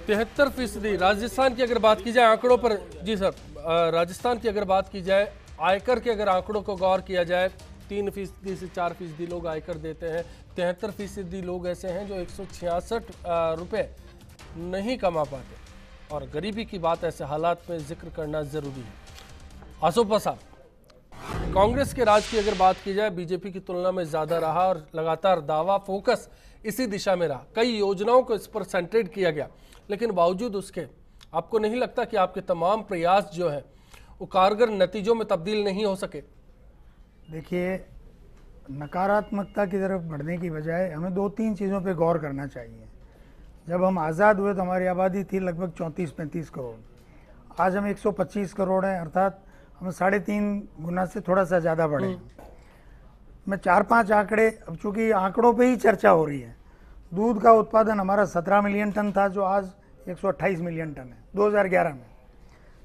73%। राजस्थान की अगर बात की जाए आंकड़ों पर, जी सर, राजस्थान की अगर बात की जाए, आयकर के अगर आंकड़ों को गौर किया जाए, 3% से 4% लोग आयकर देते हैं। 73% लोग ऐसे हैं जो 166 रुपये नहीं कमा पाते। और गरीबी की बात ऐसे हालात में जिक्र करना जरूरी है। आसोपा साहब, कांग्रेस के राज की अगर बात की जाए, बीजेपी की तुलना में ज्यादा रहा और लगातार दावा फोकस इसी दिशा में रहा। कई योजनाओं को इस पर सेंट्रेट किया गया, लेकिन बावजूद उसके आपको नहीं लगता कि आपके तमाम प्रयास जो है वो कारगर नतीजों में तब्दील नहीं हो सके? देखिए, नकारात्मकता की तरफ बढ़ने की बजाय हमें 2-3 चीज़ों पे गौर करना चाहिए। जब हम आज़ाद हुए तो हमारी आबादी थी लगभग 34-35 करोड़। आज हम 125 करोड़ हैं, अर्थात हम 3.5 गुना से थोड़ा सा ज़्यादा बढ़े। मैं 4-5 आंकड़े, अब चूँकि आंकड़ों पे ही चर्चा हो रही है। दूध का उत्पादन हमारा 17 मिलियन टन था, जो आज 128 मिलियन टन है 2011 में।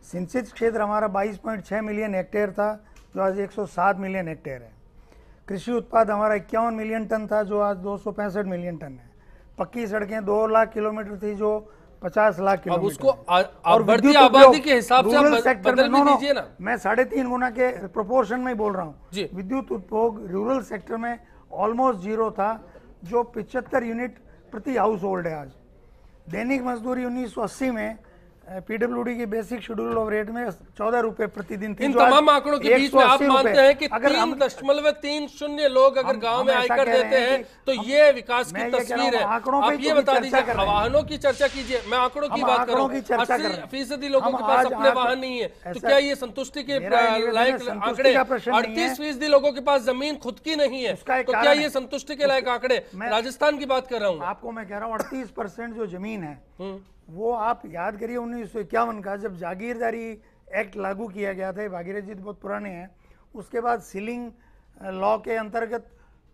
सिंचित क्षेत्र हमारा 22.6 मिलियन हेक्टेयर था, जो आज 107 मिलियन हेक्टेयर है। कृषि उत्पाद हमारा 51 मिलियन टन था, जो आज 265 मिलियन टन है। पक्की सड़कें 2 लाख किलोमीटर थी, जो 50 लाख किलोमीटर। अब उसको और बढ़ती आबादी के हिसाब से बदल भी दीजिए ना। मैं 3.5 गुना के प्रोपोर्शन में ही बोल रहा हूँ। विद्युत उपभोग रूरल सेक्टर में ऑलमोस्ट जीरो था, जो 75 यूनिट प्रति हाउस होल्ड है आज। दैनिक मजदूरी 1980 में पीडब्ल्यूडी की बेसिक शेड्यूल ऑफ रेट में 14 रुपए प्रतिदिन थी। इन तमाम आंकड़ों के बीच में आप मानते हैं कि 3.30 लोग अगर गांव में आयकर देते हैं तो ये विकास की तस्वीर है? आप ये बता दीजिए, वाहनों की चर्चा कीजिए, मैं आंकड़ों की बात कर रहा हूँ। 80% लोगों के पास अपने वाहन नहीं है, तो क्या ये संतुष्टि के लायक आंकड़े? 38% लोगों के पास जमीन खुद की नहीं है, तो क्या ये संतुष्टि के लायक आंकड़े? राजस्थान की बात कर रहा हूँ आपको, मैं कह रहा हूँ 38% जो जमीन है, वो आप याद करिए 1951 का जब जागीरदारी एक्ट लागू किया गया था। भागीरथ जी बहुत पुराने हैं। उसके बाद सीलिंग लॉ के अंतर्गत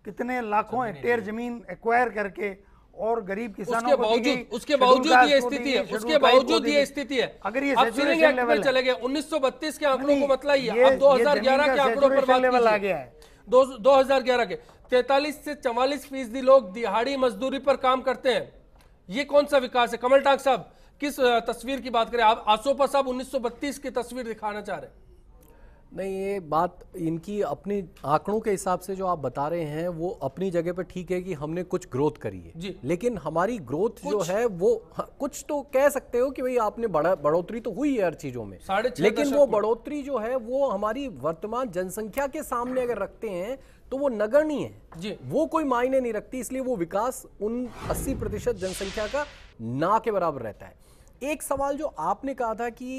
कितने लाखों हेक्टेयर जमीन एक्वायर करके और गरीब किसानों को उसके बावजूद ये स्थिति है। उसके बावजूद ये स्थिति है। अगर ये सीलिंग एक्ट में चले गए, 1932 के आंकड़ों को मत लाइए, अब 2011 के आंकड़ों पर बात कीजिए। 2011 के 43 से 44% लोग दिहाड़ी मजदूरी पर काम करते हैं। ये कौन सा विकास है? कमल टाक साहब, किस तस्वीर की बात करें आप? आसोपा साहब 1932 की तस्वीर दिखाना चाह रहे हैं। नहीं, ये बात इनकी अपनी आंकड़ों के हिसाब से जो आप बता रहे हैं वो अपनी जगह पर ठीक है कि हमने कुछ ग्रोथ करी है, लेकिन हमारी ग्रोथ जो है वो कुछ तो कह सकते हो कि भाई आपने बढ़ोतरी तो हुई है हर चीजों में, लेकिन वो बढ़ोतरी जो है वो हमारी वर्तमान जनसंख्या के सामने अगर रखते हैं तो वो नगण्य है जी, वो कोई मायने नहीं रखती। इसलिए वो विकास उन 80% जनसंख्या का ना के बराबर रहता है। एक सवाल जो आपने कहा था कि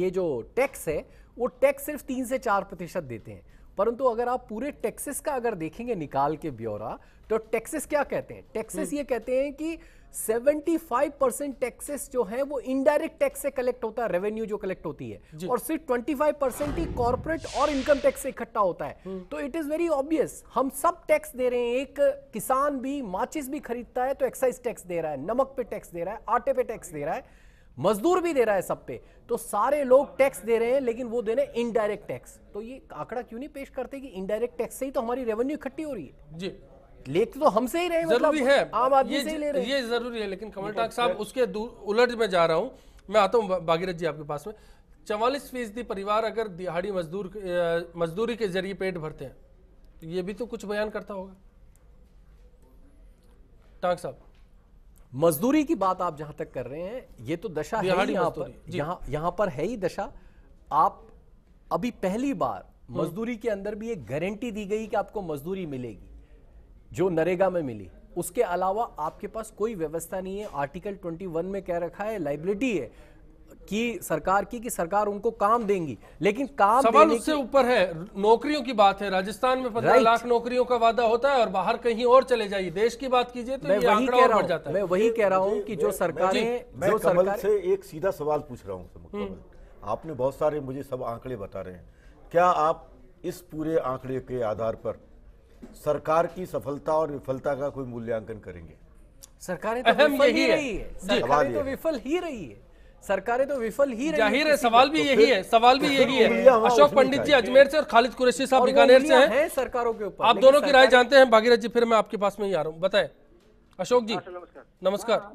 ये जो टैक्स है वो टैक्स सिर्फ 3 से 4% देते हैं, परंतु अगर आप पूरे टैक्सेस का अगर देखेंगे निकाल के ब्यौरा, तो टैक्सेस क्या कहते हैं? टैक्सेस ये कहते हैं कि 75% टैक्सेस जो है वो इनडायरेक्ट टैक्स से कलेक्ट होता है, रेवेन्यू जो कलेक्ट होती है, और सिर्फ 25% ही कॉर्पोरेट और इनकम टैक्स से इकट्ठा होता है। तो इट इज वेरी ऑब्वियस, हम सब टैक्स दे रहे हैं। एक किसान भी माचिस भी खरीदता है तो एक्साइज टैक्स दे रहा है, नमक पे टैक्स दे रहा है, आटे पे टैक्स दे रहा है, मजदूर भी दे रहा है, सब पे। तो सारे लोग टैक्स दे रहे हैं, लेकिन वो दे रहे हैं इनडायरेक्ट टैक्स। तो ये आंकड़ा क्यों नहीं पेश करते कि इनडायरेक्ट टैक्स से ही तो हमारी रेवेन्यू इकट्ठी हो रही है जी, लेते तो हमसे ही रहे, जरूरी है, आम आदमी से ही ले रहे हैं, ये जरूरी है। लेकिन कमल टाक साहब, उसके उलट में जा रहा हूं, मैं आता हूं भागीरथ जी आपके पास में। 44% परिवार अगर दिहाड़ी मजदूरी के जरिए पेट भरते हैं, तो ये भी तो कुछ बयान करता होगा। टाक साहब, मजदूरी की बात आप जहां तक कर रहे हैं, ये तो दशा है यहां पर है ही दशा। आप अभी पहली बार मजदूरी के अंदर भी एक गारंटी दी गई कि आपको मजदूरी मिलेगी, जो नरेगा में मिली। उसके अलावा आपके पास कोई व्यवस्था नहीं है। आर्टिकल 21 में कह रखा है, लाइबिलिटी है कि सरकार की, कि सरकार उनको काम देंगी, लेकिन काम सवाल उससे ऊपर है। नौकरियों की बात है, राजस्थान में 15 लाख नौकरियों का वादा होता है और बाहर कहीं और चले जाइए। देश की बात कीजिए तो ये आंकड़ा और बढ़ जाता है। मैं वही कह रहा हूं कि जो सरकारें, मैं कमल से एक सीधा सवाल पूछ रहा हूं। आपने बहुत सारे मुझे सब आंकड़े बता रहे हैं, क्या आप इस पूरे आंकड़े के आधार पर सरकार की सफलता और विफलता का कोई मूल्यांकन करेंगे? सरकारें तो विफल ही रही है, सरकारें तो विफल ही रही है, सरकारें तो विफल ही रही है। जाहिर है, सवाल भी यही है, सवाल भी यही है। अशोक पंडित जी अजमेर से और खालिद कुरैशी साहब बीकानेर से हैं। सरकारों के ऊपर आप दोनों की राय जानते हैं। भागीरथ जी, फिर मैं आपके पास में ही आ रहा हूँ, बताएं। अशोक जी नमस्कार।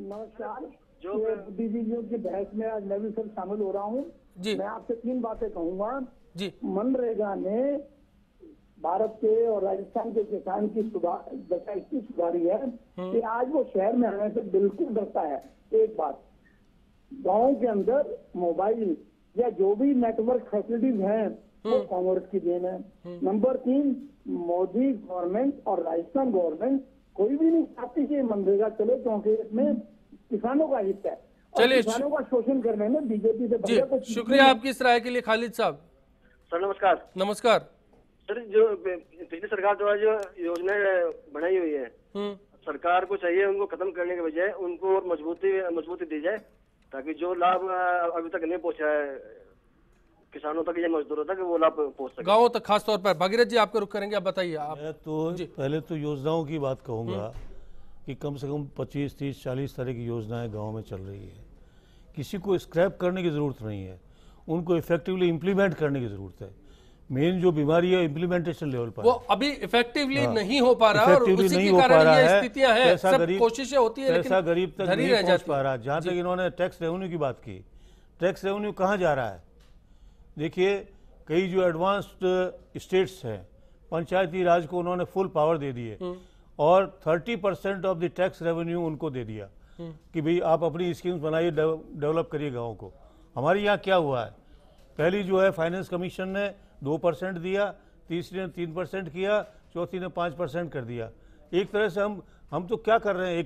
नमस्कार। जो बुद्धिजीवियों की बहस में आज मैं भी सर शामिल हो रहा हूँ जी। मैं आपसे 3 बातें कहूंगा जी। मनरेगा ने भारत के और राजस्थान के किसान की दशा इतनी सुधारी है कि आज वो शहर में आने से बिल्कुल डरता है। एक बात, गांव के अंदर मोबाइल या जो भी नेटवर्क फैसिलिटीज हैं वो कांग्रेस की देन है। नंबर 3, मोदी गवर्नमेंट और राजस्थान गवर्नमेंट कोई भी नहीं चाहती कि मनरेगा चले, क्योंकि इसमें किसानों का हित है और चलिए, किसानों का शोषण करने में बीजेपी से जी, शुक्रिया आपकी इस राय के लिए खालिद साहब। सर नमस्कार। नमस्कार सर, जो पिछली सरकार द्वारा जो योजनाएं बनाई हुई है, सरकार को चाहिए उनको खत्म करने के बजाय उनको और मजबूती दी जाए, ताकि जो लाभ अभी तक नहीं पहुंचा है किसानों तक या मजदूरों तक, वो लाभ पहुंच सके गाँव तक खास तौर पर। भगीरथ जी आपको रुक करेंगे, आप बताइए। आप मैं तो पहले तो योजनाओं की बात कहूँगा कि कम से कम 25, 30, 40 तरह की योजनाएं गांव में चल रही है। किसी को स्क्रैप करने की ज़रूरत नहीं है, उनको इफेक्टिवली इम्प्लीमेंट करने की ज़रूरत है। मेन जो बीमारी है इम्प्लीमेंटेशन लेवल पर वो अभी इफेक्टिवली नहीं हो पा रहा है और उसी के कारण ये स्थितियां हैं। सब कोशिशें होती है लेकिन गरीब तक नहीं पहुंच पा रहा। जहाँ तक इन्होंने टैक्स रेवेन्यू की बात की, टैक्स रेवेन्यू कहाँ जा रहा है? देखिए, कई जो एडवांस्ड स्टेट्स हैं, पंचायती राज को उन्होंने फुल पावर दे दी है और 30% ऑफ द टैक्स रेवेन्यू उनको दे दिया कि भाई आप अपनी स्कीम्स बनाइए, डेवलप करिए गाँव को। हमारे यहाँ क्या हुआ है, पहली जो है फाइनेंस कमीशन ने 2% दिया, तीसरी ने 3% किया, चौथी ने 5% कर दिया। एक तरह से हम तो क्या कर रहे हैं,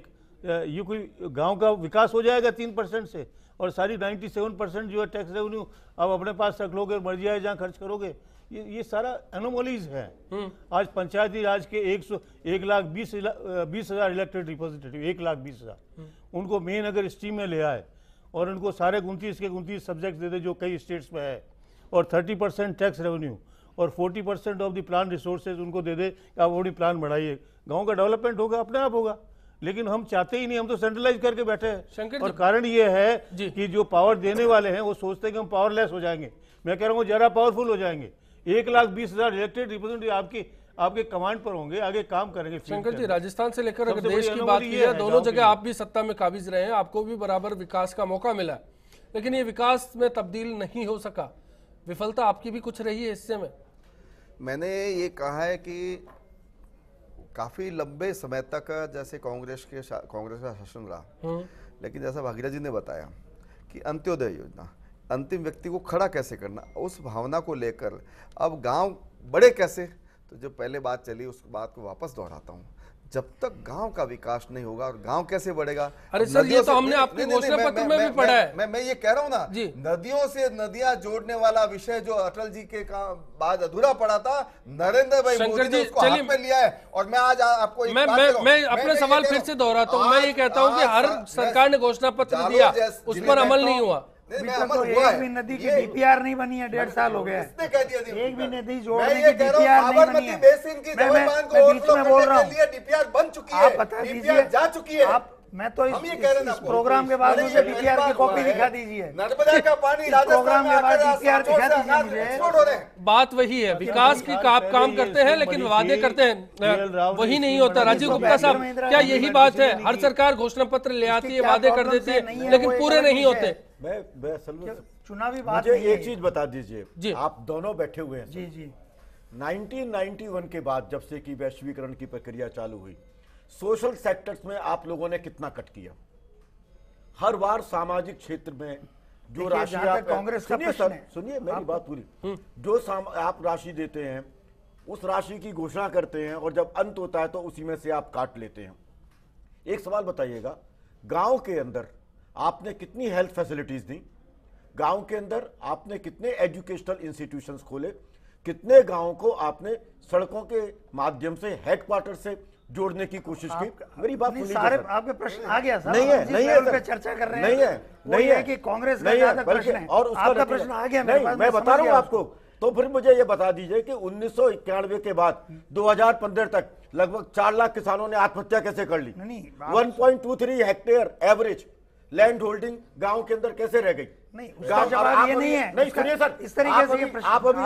ये कोई गांव का विकास हो जाएगा 3% से, और सारी 97% जो है टैक्स रेवेन्यू आप अपने पास रख लोगे, मर्जी आए जहाँ खर्च करोगे। ये सारा एनोमलीज है। आज पंचायती राज के 1,20,000 इलेक्टेड रिप्रेजेंटेटिव, 1,20,000 उनको मेन अगर स्ट्रीम में ले आए और उनको सारे 29 के 29 सब्जेक्ट दे दे जो कई स्टेट्स में है, और 30% टैक्स रेवेन्यू और 40% ऑफ द प्लान रिसोर्सेज उनको दे दे कि आप अपनी प्लान बढ़ाइए, गांव का डेवलपमेंट होगा, अपने आप होगा। लेकिन हम चाहते ही नहीं, हम तो सेंट्रलाइज करके बैठे हैं। और कारण ये है कि जो पावर देने वाले हैं वो सोचते हैं कि हम पावरलेस हो जाएंगे। मैं कह रहा हूँ ज़्यादा पावरफुल हो जाएंगे। 1,20,000 इलेक्टेड रिप्रेजेंटेटिव आपके कमांड पर होंगे, आगे काम करेंगे। शंकर जी, राजस्थान से लेकर अगर देश की बात की जाए, दोनों जगह आप भी सत्ता में काबिज रहे हैं, आपको भी बराबर विकास का मौका मिला, लेकिन ये विकास में तब्दील नहीं हो सका। विफलता आपकी भी कुछ रही है हिस्से में? मैंने ये कहा है कि काफी लंबे समय तक जैसे कांग्रेस का शासन रहा, लेकिन जैसा भागीरथ जी ने बताया कि अंत्योदय योजना, अंतिम व्यक्ति को खड़ा कैसे करना, उस भावना को लेकर अब गांव बढ़े कैसे, तो जो पहले बात चली उस बात को वापस दोहराता हूँ। जब तक गांव का विकास नहीं होगा और गांव कैसे बढ़ेगा? अरे सर, ये तो हमने आपके घोषणा पत्र में भी पढ़ा है। मैं ये कह रहा हूँ ना, नदियों से नदियां जोड़ने वाला विषय जो अटल जी के बाद अधूरा पड़ा था, नरेंद्र भाई मोदी ने उसको हाथ में लिया है। और मैं आज आपको मैं अपना सवाल फिर से दोहराता हूँ। मैं ये कहता हूँ कि हर सरकार ने घोषणा पत्र दिया, उस पर अमल नहीं हुआ। तो एक भी नदी की डीपीआर नहीं बनी है, 1.5 साल हो गया। एक भी नदी जोड़ने की डीपीआर नहीं बनी है। मैं बीच में बोल रहा हूँ, डीपीआर बन चुकी है, आप बता दीजिए, जा चुकी है। आप मैं तो इस प्रोग्राम के बाद मुझे डीपीआर की कॉपी दिखा दीजिए। नर्मदा का पानी प्रोग्राम के बाद डीपीआर दिखा दीजिए मुझे। बात वही है, विकास की आप काम करते हैं लेकिन वादे करते हैं, वही नहीं होता। राजीव गुप्ता साहब, क्या यही बात है? हर सरकार घोषणा पत्र ले आती है, वादे कर देती है, लेकिन पूरे नहीं होते। मैं असल में चुनावी बात मुझे एक चीज बता दीजिए, आप दोनों बैठे हुए हैं। जी 1991 के बाद जब से कि वैश्वीकरण की प्रक्रिया चालू हुई, सोशल सेक्टर्स में आप लोगों ने कितना कट किया? हर बार सामाजिक क्षेत्र में जो राशि आप, कांग्रेस का प्रश्न है, सुनिए मेरी बात पूरी, जो आप राशि देते हैं उस राशि की घोषणा करते हैं और जब अंत होता है तो उसी में से आप काट लेते हैं। एक सवाल बताइएगा, गांव के अंदर आपने कितनी हेल्थ फैसिलिटीज दी? गांव के अंदर आपने कितने एजुकेशनल इंस्टीट्यूशंस खोले? कितने गांवों को आपने सड़कों के माध्यम से हेडक्वार्टर से जोड़ने की कोशिश की? मेरी बात सुनिए। सारे आपके प्रश्न आ गया सर, नहीं है पे चर्चा कर रहे हैं। नहीं है कि कांग्रेस का ज्यादा प्रश्न है और आपका प्रश्न आ गया। मैं बता रहा हूँ आपको। तो फिर मुझे ये बता दीजिए कि 1991 के बाद 2015 तक लगभग 4 लाख किसानों ने आत्महत्या कैसे कर ली? 1.23 हेक्टेयर एवरेज लैंड होल्डिंग गांव के अंदर कैसे रह गई? नहीं, उसका जवाब ये नहीं है। नहीं सुनिए सर, इस तरीके से आप अभी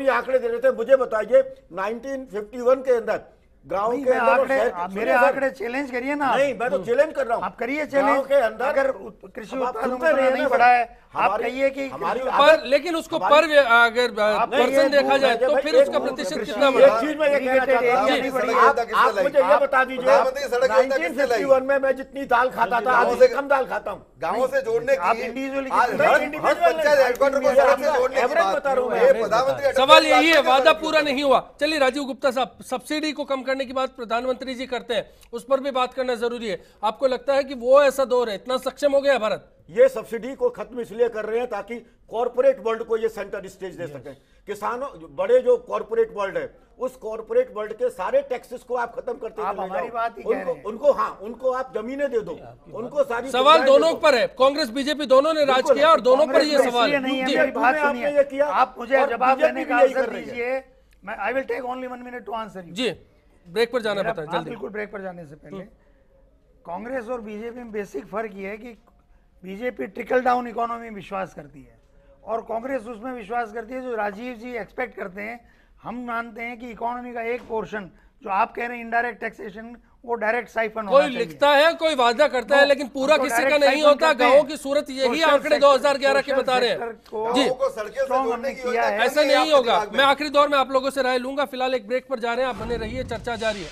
आंकड़े दे रहे थे। मुझे बताइए 1951 के अंदर गांव नहीं, के मैं अंदर और आंकड़े- शहर आप के- मेरे सुनिए सर, आंकड़े चैलेंज करिए ना आप। नहीं मैं तो चैलेंज कर रहा हूँ। आप करिए गांव चैलेंज के अंदर अगर कृषि अब आप उत्पादन सुनते रहिए नहीं ना बढ़ा सर, है, आप हमारी- कहिए कि हमारी पर लेकिन उसको पर अगर पर्सन देखा जाए तो फिर उसका प्रतिशत कितना एक बढ़ा? चीज मैं ये कहना चाहता हूँ, नहीं बढ़ी है। आप मुझे ये बता दीजिए, प्रधानमंत्री सड़क योजना किसने लाई? 1951 में मैं जितनी दाल खाता था आज से कम दाल खाता हूँ। गांवों से जोड़ने आप की इंडिविजुअली आज कितने- हर पंचायत हेडक्वार्टर को सड़क से जोड़ने की एवरेज बात बता रहा हूं मैं, ये एवरेज प्रधानमंत्री सवाल यही है, अटल वादा बिहारी पूरा नहीं हुआ। चलिए राजीव गुप्ता साहब, सब्सिडी को कम करने की बात प्रधानमंत्री जी करते हैं, उस पर भी बात करना जरूरी है। आपको लगता है कि वो ऐसा दौर है, इतना सक्षम हो गया भारत? ये सब्सिडी को खत्म इसलिए कर रहे हैं ताकि कॉर्पोरेट वर्ल्ड को ये सेंटर स्टेज दे सकें। किसानों, बड़े जो कॉर्पोरेट वर्ल्ड है, उस कॉर्पोरेट वर्ल्ड के सारे टैक्सेस को आप खत्म करते आप चले हमारी जाओ। बात ही कह रहे हैं। उनको आप जमीनें दे दो, उनको सारी सवाल सुविधाएं दोनों दे दो। पर है, कांग्रेस बीजेपी दोनों ने राज बिल्कुल, किया और दोनों पर कांग्रेस ये में सवाल इसलिए नहीं है, जी। मेरी बात आपने सुनिए। ये किया आप मुझे और जवाब बीजेपी देने भी का यही अवसर कर रही है। दीजिए। मैं I will take only 1 minute to answer you. जी, ब्रेक पर जाना मेरा- पता है हाँ, जल्दी। बिल्कुल ब्रेक पर जाने से पहले कांग्रेस और बीजेपी में बेसिक फर्क ये है कि बीजेपी ट्रिकल डाउन इकोनॉमी में विश्वास करती है और कांग्रेस उसमें विश्वास करती है जो राजीव जी एक्सपेक्ट करते हैं। हम मानते हैं कि इकोनॉमी का एक पोर्शन जो आप कह रहे हैं इनडायरेक्ट टैक्सेशन, वो डायरेक्ट साइफन होना कोई चाहिए। लिखता है, कोई वादा करता है, लेकिन पूरा हमको किसी का direct नहीं siphon होता। करते हैं। गाँवों की सूरत यही Social आंकड़े sector- 2011 के social बता रहे sector हैं को जी। गांवों को सड़कें से strong जोड़ने हमने की किया योजना है। कैसे ऐसा नहीं आपके होगा। दिमाग में? मैं आखिरी दौर में आप लोगों से राय लूंगा, फिलहाल एक ब्रेक पर जा रहे हैं, आप बने रहिए, चर्चा जारी है।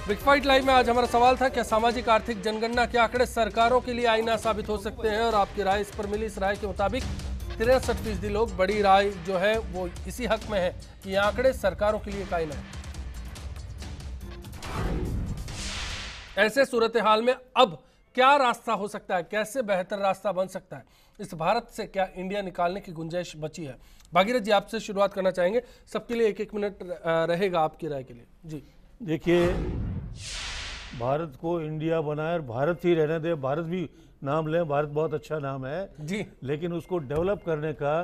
बिग फाइट लाइव में आज हमारा सवाल था, क्या सामाजिक आर्थिक जनगणना के आंकड़े सरकारों के लिए आईना साबित हो सकते हैं? और आपकी राय इस पर मिली। इस राय के मुताबिक 63% लोग, बड़ी राय जो है वो इसी हक में है कि ये आंकड़े सरकारों के लिए एक आईना है। ऐसे सूरत हाल में अब क्या रास्ता हो सकता है, कैसे बेहतर रास्ता बन सकता है? इस भारत से क्या इंडिया निकालने की गुंजाइश बची है? भागीरथ जी, आपसे शुरुआत करना चाहेंगे। सबके लिए 1-1 मिनट रहेगा आपकी राय के लिए जी। देखिए, भारत को इंडिया बनाए और भारत ही रहने दे, भारत भी नाम लें, भारत बहुत अच्छा नाम है जी। लेकिन उसको डेवलप करने का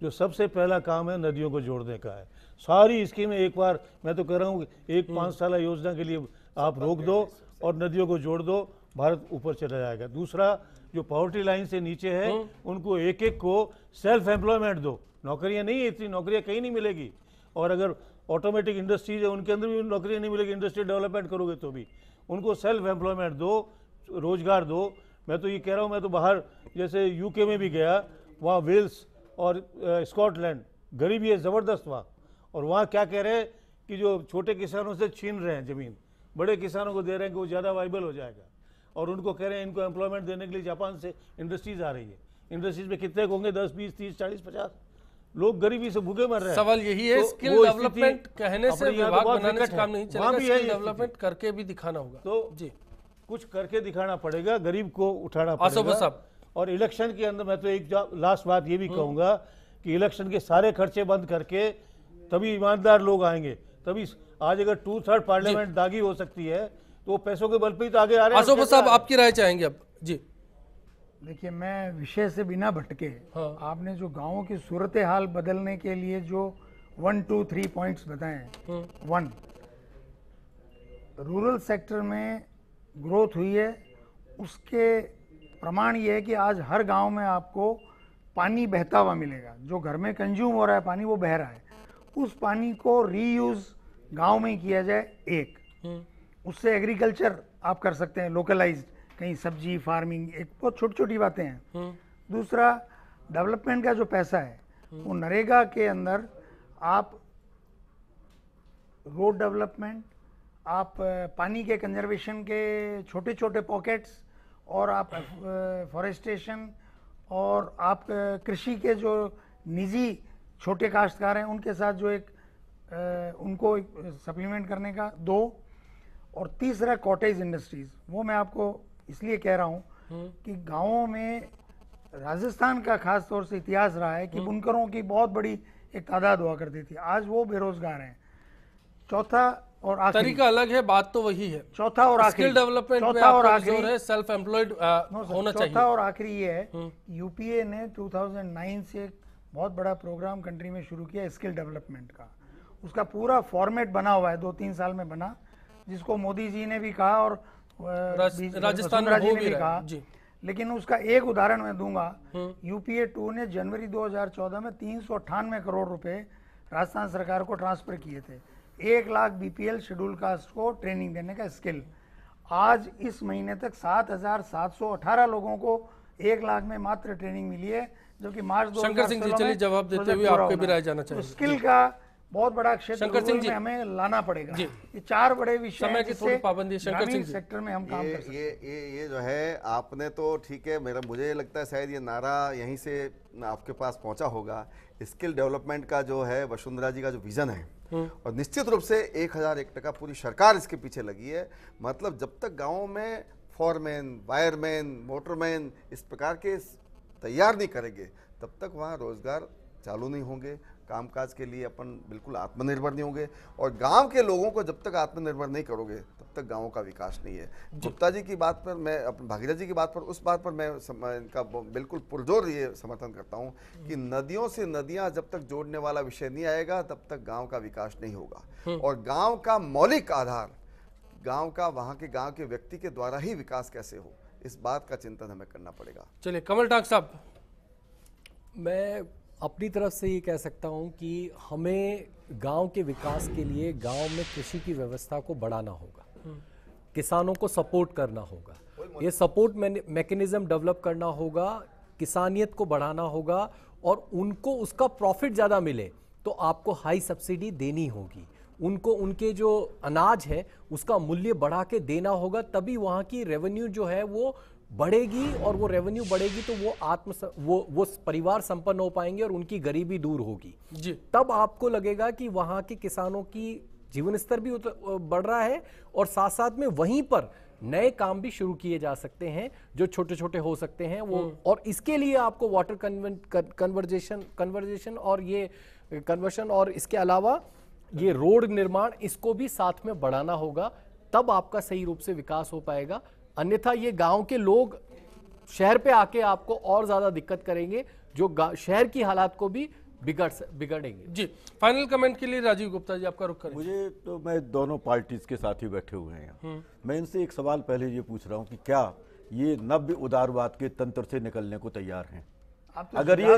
जो सबसे पहला काम है नदियों को जोड़ने का है। सारी स्कीमें एक बार, मैं तो कह रहा हूँ, एक 5 साल योजना के लिए आप रोक दो और नदियों को जोड़ दो, भारत ऊपर चला जाएगा। दूसरा, जो पॉवर्टी लाइन से नीचे है उनको एक एक को सेल्फ एम्प्लॉयमेंट दो। नौकरियां नहीं है, इतनी नौकरियां कहीं नहीं मिलेगी। और अगर ऑटोमेटिक इंडस्ट्रीज है उनके अंदर भी नौकरियां नहीं मिलेगी, इंडस्ट्री डेवलपमेंट करोगे तो भी उनको सेल्फ एम्प्लॉयमेंट दो, रोजगार दो। मैं तो ये कह रहा हूँ, मैं तो बाहर जैसे यूके में भी गया, वहाँ वेल्स और स्कॉटलैंड गरीबी है ज़बरदस्त वहाँ, और वहाँ क्या कह रहे हैं कि जो छोटे किसानों से छीन रहे हैं ज़मीन, बड़े किसानों को दे रहे हैं कि वो ज़्यादा वाइबल हो जाएगा, और उनको कह रहे हैं इनको एम्प्लॉयमेंट देने के लिए जापान से इंडस्ट्रीज आ रही है। इंडस्ट्रीज में कितने होंगे? 10, 20, 30, 40, 50 लोग गरीबी से भूखे मर रहे हैं। सवाल यही है, तो स्किल वो डेवलपमेंट स्थिति कहने से, अपने यहाँ तो विभाग बहुत बनाने विकट से काम है। नहीं वहाँ चलेगा, भी है स्किल ये डेवलपमेंट स्थिति। करके भी दिखाना होगा तो जी। कुछ करके दिखाना पड़ेगा, गरीब को उठाना आसफ पड़ेगा। साहब। और इलेक्शन के अंदर मैं तो एक लास्ट बात ये भी कहूंगा कि इलेक्शन के सारे खर्चे बंद करके तभी ईमानदार लोग आएंगे, तभी आज अगर 2/3 पार्लियामेंट दागी हो सकती है तो वो पैसों के बल पे ही तो आगे आ रहे हैं। आसफ साहब, आपकी राय चाहेंगे अब जी। देखिए, मैं विषय से बिना भटके, हाँ। आपने जो गांवों की सूरत हाल बदलने के लिए जो 1, 2, 3 पॉइंट्स बताए हैं, 1, रूरल सेक्टर में ग्रोथ हुई है, उसके प्रमाण ये है कि आज हर गांव में आपको पानी बहता हुआ मिलेगा। जो घर में कंज्यूम हो रहा है पानी, वो बह रहा है, उस पानी को रीयूज गांव में किया जाए। एक, उससे एग्रीकल्चर आप कर सकते हैं, लोकलाइज्ड, कहीं सब्जी फार्मिंग, एक बहुत छोटी छोटी बातें हैं। दूसरा, डेवलपमेंट का जो पैसा है वो नरेगा के अंदर आप रोड डेवलपमेंट, आप पानी के कंजर्वेशन के छोटे छोटे पॉकेट्स, और आप फॉरेस्टेशन, और आप कृषि के जो निजी छोटे काश्तकार हैं उनके साथ जो एक उनको सप्लीमेंट करने का 2, और तीसरा कॉटेज इंडस्ट्रीज। वो मैं आपको इसलिए कह रहा हूँ कि गांवों में राजस्थान का खास तौर से इतिहास रहा है कि बुनकरों की बहुत बड़ी एक तादाद हुआ करती थी, आज वो बेरोजगार हैं। चौथा और आखिरी, तरीका अलग है, बात तो वही है। चौथा और आखिरी, स्किल डेवलपमेंट पे चौथा और आपका आखिरी जोर है, सेल्फ एम्प्लॉयड होना चाहिए। चौथा और आखिरी ये है, यूपीए ने 2009 से एक बहुत बड़ा प्रोग्राम कंट्री में शुरू किया स्किल डेवलपमेंट का। उसका पूरा फॉर्मेट बना हुआ है, 2-3 साल में बना, जिसको मोदी जी ने भी कहा और राजस्थान में वसुंधरा जी हो ने भी भी रहा कहा। है जी। लेकिन उसका एक उदाहरण मैं दूंगा, यूपीए 2 ने जनवरी 2014 में 398 करोड़ रुपए राजस्थान सरकार को ट्रांसफर किए थे। 1 लाख बीपीएल शेड्यूल कास्ट को ट्रेनिंग देने का स्किल। आज इस महीने तक 7,718 लोगों को 1 लाख में मात्र ट्रेनिंग मिली है, जो कि मार्च 2016 शंकर सिंह जी, चलिए जवाब देते हुए आपके भी राय जाना चाहिए। स्किल का बहुत बड़ा क्षेत्र शंकर सिंह जी, में हमें लाना पड़ेगा। ये 4 बड़े विषय समय की थोड़ी पाबंदी। शंकर सिंह जी, सेक्टर में हम काम कर सकते हैं। ये जो है आपने तो ठीक है, मुझे लगता है शायद ये नारा यहीं से आपके पास पहुंचा होगा। स्किल डेवलपमेंट का जो है वसुंधरा जी का जो विजन है, और निश्चित रूप से 1001% पूरी सरकार इसके पीछे लगी है। मतलब जब तक गाँव में फॉरमैन, वायरमैन, मोटरमैन इस प्रकार के तैयार नहीं करेंगे, तब तक वहाँ रोजगार चालू नहीं होंगे, कामकाज के लिए अपन बिल्कुल आत्मनिर्भर नहीं होंगे। और गांव के लोगों को जब तक आत्मनिर्भर नहीं करोगे, तब तक गांवों का विकास नहीं है। गुप्ता जी की बात पर मैं, भागीरथ जी की बात पर, उस बात पर मैं इनका बिल्कुल पुरजोर ये समर्थन करता हूँ कि नदियों से नदियाँ जब तक जोड़ने वाला विषय नहीं आएगा, तब तक गाँव का विकास नहीं होगा। और गाँव का मौलिक आधार, गाँव का, वहाँ के गाँव के व्यक्ति के द्वारा ही विकास कैसे हो, इस बात का चिंतन हमें करना पड़ेगा। चलिए कमल टाक साहब। मैं अपनी तरफ से ये कह सकता हूँ कि हमें गांव के विकास के लिए गांव में कृषि की व्यवस्था को बढ़ाना होगा, किसानों को सपोर्ट करना होगा, ये सपोर्ट मैकेनिज्म डेवलप करना होगा, किसानियत को बढ़ाना होगा, और उनको उसका प्रॉफिट ज़्यादा मिले तो आपको हाई सब्सिडी देनी होगी, उनको उनके जो अनाज है उसका मूल्य बढ़ा के देना होगा, तभी वहाँ की रेवेन्यू जो है वो बढ़ेगी, और वो रेवेन्यू बढ़ेगी तो वो परिवार संपन्न हो पाएंगे और उनकी गरीबी दूर होगी जी। तब आपको लगेगा कि वहाँ के किसानों की जीवन स्तर भी बढ़ रहा है, और साथ साथ में वहीं पर नए काम भी शुरू किए जा सकते हैं जो छोटे छोटे हो सकते हैं वो। और इसके लिए आपको वाटर कन्वर्जेशन और ये कन्वर्शन, और इसके अलावा ये रोड निर्माण, इसको भी साथ में बढ़ाना होगा, तब आपका सही रूप से विकास हो पाएगा। अन्यथा ये गांव के लोग शहर पे आके आपको और ज्यादा दिक्कत करेंगे, जो शहर की हालात को भी बिगड़ेंगे जी। फाइनल कमेंट के लिए राजीव गुप्ता जी आपका रुख करें। मुझे तो, मैं दोनों पार्टीज के साथ ही बैठे हुए हैं, मैं इनसे एक सवाल पहले ये पूछ रहा हूँ कि क्या ये नव्य उदारवाद के तंत्र से निकलने को तैयार हैं? अगर ये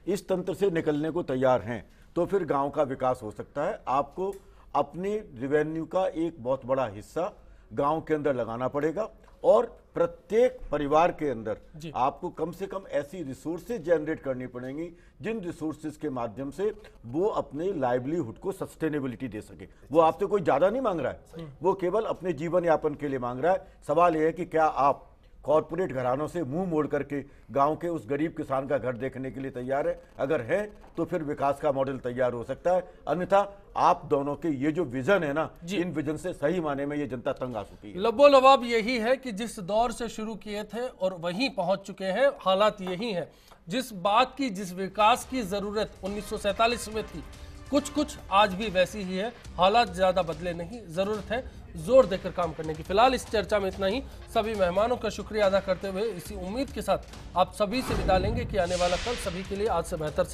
इस तंत्र से निकलने को तैयार हैं तो फिर गांव का विकास हो सकता है। आपको अपने रेवेन्यू का एक बहुत बड़ा हिस्सा गांव के अंदर लगाना पड़ेगा, और प्रत्येक परिवार के अंदर आपको कम से कम ऐसी रिसोर्सेज जनरेट करनी पड़ेंगी जिन रिसोर्सेज के माध्यम से वो अपने लाइवलीहुड को सस्टेनेबिलिटी दे सके। वो आपसे कोई ज्यादा नहीं मांग रहा है, वो केवल अपने जीवन यापन के लिए मांग रहा है। सवाल यह है कि क्या आप कॉर्पोरेट घरानों से मुंह मोड़ करके गांव के उस गरीब किसान का घर देखने के लिए तैयार है? अगर है तो फिर विकास का मॉडल तैयार हो सकता है, अन्यथा आप दोनों के ये जो विजन है ना, इन विजन से सही माने में ये जनता तंग आ चुकी है। लबो लबाब यही है कि जिस दौर से शुरू किए थे और वहीं पहुंच चुके हैं, हालात यही है। जिस बात की, जिस विकास की जरूरत 1947 में थी, कुछ आज भी वैसी ही है। हालात ज्यादा बदले नहीं, जरूरत है जोर देकर काम करने की। फिलहाल इस चर्चा में इतना ही। सभी मेहमानों का शुक्रिया अदा करते हुए इसी उम्मीद के साथ आप सभी से विदा लेंगे कि आने वाला कल सभी के लिए आज से बेहतर